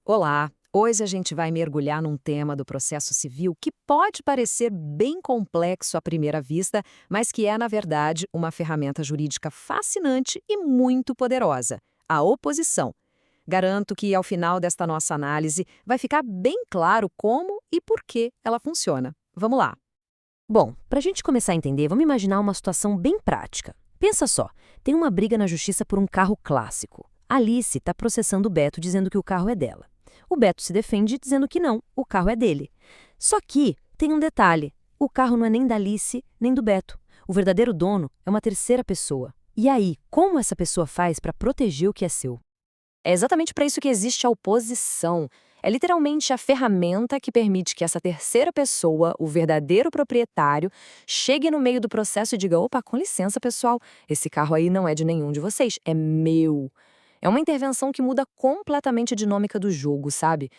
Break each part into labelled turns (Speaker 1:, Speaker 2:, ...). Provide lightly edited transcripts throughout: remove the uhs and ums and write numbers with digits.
Speaker 1: Olá! Hoje a gente vai mergulhar num tema do processo civil que pode parecer bem complexo à primeira vista, mas que é, na verdade, uma ferramenta jurídica fascinante e muito poderosa: a oposição. Garanto que, ao final desta nossa análise, vai ficar bem claro como e por que ela funciona. Vamos lá!
Speaker 2: Bom, para a gente começar a entender, vamos imaginar uma situação bem prática. Pensa só, tem uma briga na justiça por um carro clássico. Alice está processando o Beto dizendo que o carro é dela. O Beto se defende dizendo que não, o carro é dele. Só que tem um detalhe, o carro não é nem da Alice nem do Beto. O verdadeiro dono é uma terceira pessoa. E aí, como essa pessoa faz para proteger o que é seu?
Speaker 1: É exatamente para isso que existe a oposição. É literalmente a ferramenta que permite que essa terceira pessoa, o verdadeiro proprietário, chegue no meio do processo e diga: opa, com licença, pessoal, esse carro aí não é de nenhum de vocês, é meu. É uma intervenção que muda completamente a dinâmica do jogo, sabe?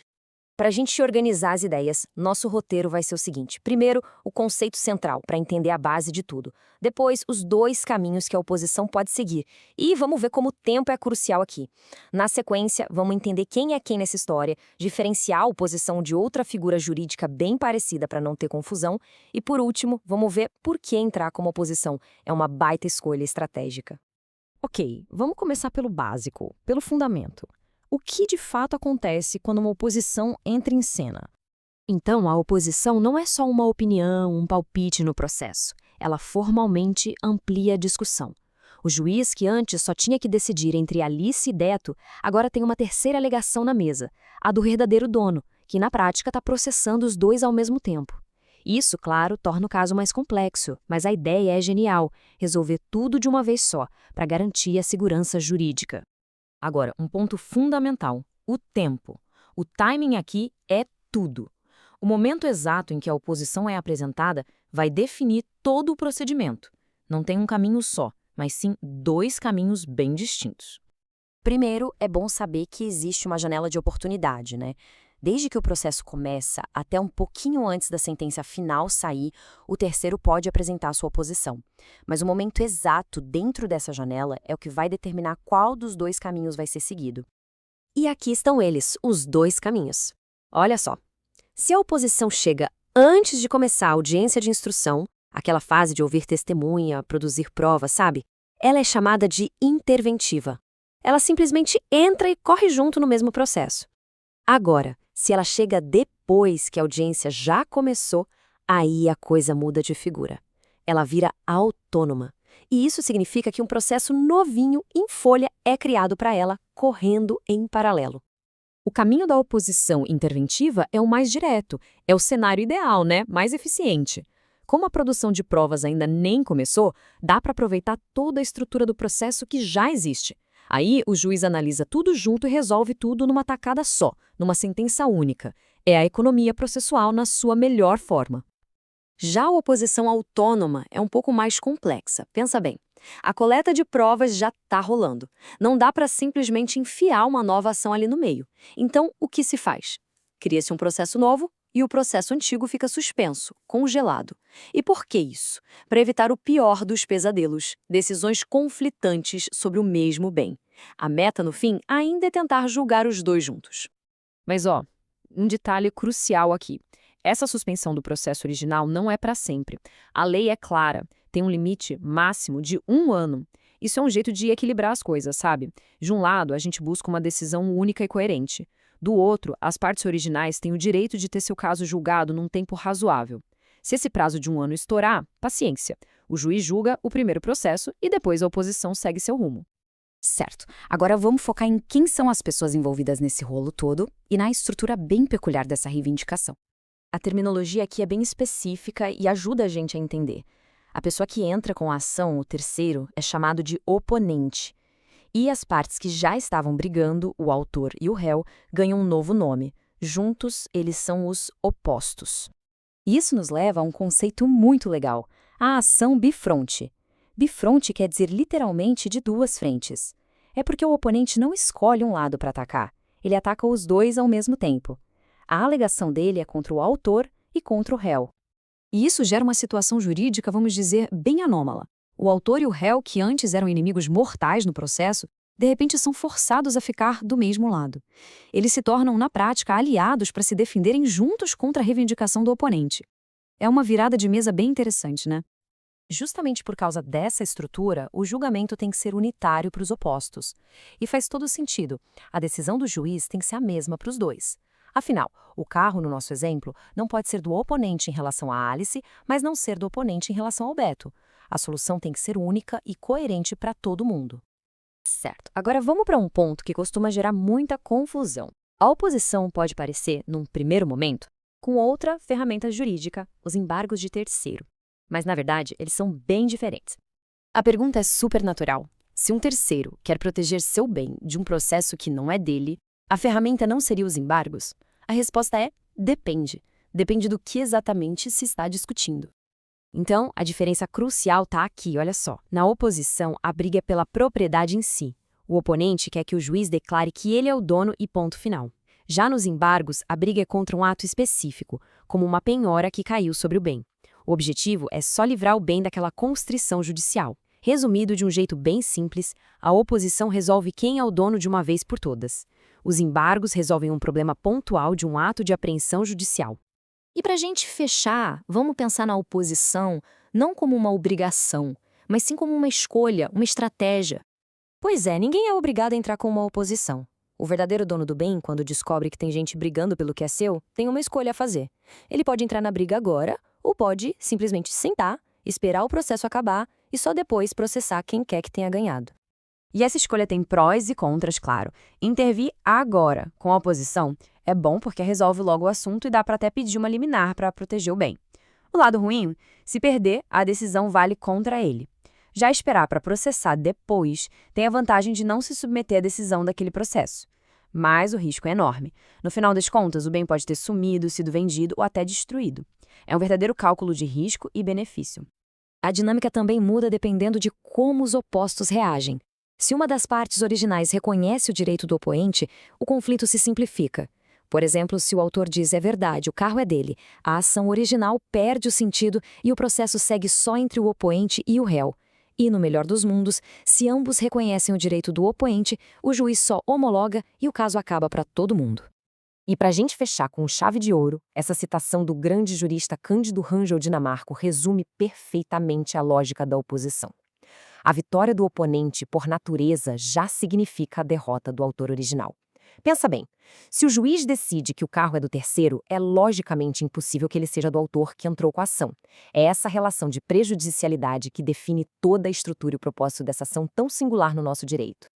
Speaker 1: Para a gente organizar as ideias, nosso roteiro vai ser o seguinte: primeiro, o conceito central, para entender a base de tudo. Depois, os dois caminhos que a oposição pode seguir. E vamos ver como o tempo é crucial aqui. Na sequência, vamos entender quem é quem nessa história, diferenciar a oposição de outra figura jurídica bem parecida para não ter confusão. E por último, vamos ver por que entrar como oposição. É uma baita escolha estratégica.
Speaker 2: Ok, vamos começar pelo básico, pelo fundamento. O que de fato acontece quando uma oposição entra em cena? Então, a oposição não é só uma opinião, um palpite no processo. Ela formalmente amplia a discussão. O juiz, que antes só tinha que decidir entre Alice e Beto, agora tem uma terceira alegação na mesa, a do verdadeiro dono, que na prática está processando os dois ao mesmo tempo. Isso, claro, torna o caso mais complexo, mas a ideia é genial: resolver tudo de uma vez só, para garantir a segurança jurídica. Agora, um ponto fundamental: o tempo. O timing aqui é tudo. O momento exato em que a oposição é apresentada vai definir todo o procedimento. Não tem um caminho só, mas sim dois caminhos bem distintos.
Speaker 3: Primeiro, é bom saber que existe uma janela de oportunidade, né? Desde que o processo começa até um pouquinho antes da sentença final sair, o terceiro pode apresentar sua oposição. Mas o momento exato dentro dessa janela é o que vai determinar qual dos dois caminhos vai ser seguido. E aqui estão eles, os dois caminhos. Olha só, se a oposição chega antes de começar a audiência de instrução, aquela fase de ouvir testemunha, produzir prova, sabe? Ela é chamada de interventiva. Ela simplesmente entra e corre junto no mesmo processo. Agora, se ela chega depois que a audiência já começou, aí a coisa muda de figura. Ela vira autônoma. E isso significa que um processo novinho em folha é criado para ela, correndo em paralelo.
Speaker 2: O caminho da oposição interventiva é o mais direto, é o cenário ideal, né? Mais eficiente. Como a produção de provas ainda nem começou, dá para aproveitar toda a estrutura do processo que já existe. Aí, o juiz analisa tudo junto e resolve tudo numa tacada só, numa sentença única. É a economia processual na sua melhor forma.
Speaker 3: Já a oposição autônoma é um pouco mais complexa. Pensa bem, a coleta de provas já está rolando. Não dá para simplesmente enfiar uma nova ação ali no meio. Então, o que se faz? Cria-se um processo novo e o processo antigo fica suspenso, congelado. E por que isso? Para evitar o pior dos pesadelos, decisões conflitantes sobre o mesmo bem. A meta, no fim, ainda é tentar julgar os dois juntos.
Speaker 2: Mas, ó, um detalhe crucial aqui. Essa suspensão do processo original não é para sempre. A lei é clara, tem um limite máximo de 1 ano. Isso é um jeito de equilibrar as coisas, sabe? De um lado, a gente busca uma decisão única e coerente. Do outro, as partes originais têm o direito de ter seu caso julgado num tempo razoável. Se esse prazo de 1 ano estourar, paciência. O juiz julga o primeiro processo e depois a oposição segue seu rumo.
Speaker 4: Certo. Agora vamos focar em quem são as pessoas envolvidas nesse rolo todo e na estrutura bem peculiar dessa reivindicação.
Speaker 3: A terminologia aqui é bem específica e ajuda a gente a entender. A pessoa que entra com a ação, o terceiro, é chamado de oponente. E as partes que já estavam brigando, o autor e o réu, ganham um novo nome. Juntos, eles são os opostos. Isso nos leva a um conceito muito legal: a ação bifronte. Bifronte quer dizer literalmente de duas frentes. É porque o oponente não escolhe um lado para atacar, ele ataca os dois ao mesmo tempo. A alegação dele é contra o autor e contra o réu. E isso gera uma situação jurídica, vamos dizer, bem anômala. O autor e o réu, que antes eram inimigos mortais no processo,
Speaker 2: de repente são forçados a ficar do mesmo lado. Eles se tornam, na prática, aliados para se defenderem juntos contra a reivindicação do oponente. É uma virada de mesa bem interessante, né?
Speaker 1: Justamente por causa dessa estrutura, o julgamento tem que ser unitário para os opostos. E faz todo sentido. A decisão do juiz tem que ser a mesma para os dois. Afinal, o carro, no nosso exemplo, não pode ser do oponente em relação a Alice, mas não ser do oponente em relação ao Beto. A solução tem que ser única e coerente para todo mundo.
Speaker 3: Certo. Agora vamos para um ponto que costuma gerar muita confusão. A oposição pode parecer, num primeiro momento, com outra ferramenta jurídica, os embargos de terceiro. Mas, na verdade, eles são bem diferentes. A pergunta é super natural. Se um terceiro quer proteger seu bem de um processo que não é dele, a ferramenta não seria os embargos? A resposta é depende. Depende do que exatamente se está discutindo. Então, a diferença crucial está aqui, olha só. Na oposição, a briga é pela propriedade em si. O oponente quer que o juiz declare que ele é o dono e ponto final. Já nos embargos, a briga é contra um ato específico, como uma penhora que caiu sobre o bem. O objetivo é só livrar o bem daquela constrição judicial. Resumido de um jeito bem simples, a oposição resolve quem é o dono de uma vez por todas. Os embargos resolvem um problema pontual de um ato de apreensão judicial.
Speaker 1: E para a gente fechar, vamos pensar na oposição não como uma obrigação, mas sim como uma escolha, uma estratégia. Pois é, ninguém é obrigado a entrar com uma oposição. O verdadeiro dono do bem, quando descobre que tem gente brigando pelo que é seu, tem uma escolha a fazer. Ele pode entrar na briga agora, ou pode simplesmente sentar, esperar o processo acabar e só depois processar quem quer que tenha ganhado.
Speaker 2: E essa escolha tem prós e contras, claro. Intervir agora, com a oposição, é bom porque resolve logo o assunto e dá para até pedir uma liminar para proteger o bem. O lado ruim, se perder, a decisão vale contra ele. Já esperar para processar depois tem a vantagem de não se submeter à decisão daquele processo. Mas o risco é enorme. No final das contas, o bem pode ter sumido, sido vendido ou até destruído. É um verdadeiro cálculo de risco e benefício.
Speaker 1: A dinâmica também muda dependendo de como os opostos reagem. Se uma das partes originais reconhece o direito do oponente, o conflito se simplifica. Por exemplo, se o autor diz é verdade, o carro é dele, a ação original perde o sentido e o processo segue só entre o oponente e o réu. E, no melhor dos mundos, se ambos reconhecem o direito do oponente, o juiz só homologa e o caso acaba para todo mundo. E para a gente fechar com chave de ouro, essa citação do grande jurista Cândido Rangel Dinamarco resume perfeitamente a lógica da oposição. A vitória do oponente, por natureza, já significa a derrota do autor original. Pensa bem, se o juiz decide que o carro é do terceiro, é logicamente impossível que ele seja do autor que entrou com a ação. É essa relação de prejudicialidade que define toda a estrutura e o propósito dessa ação tão singular no nosso direito.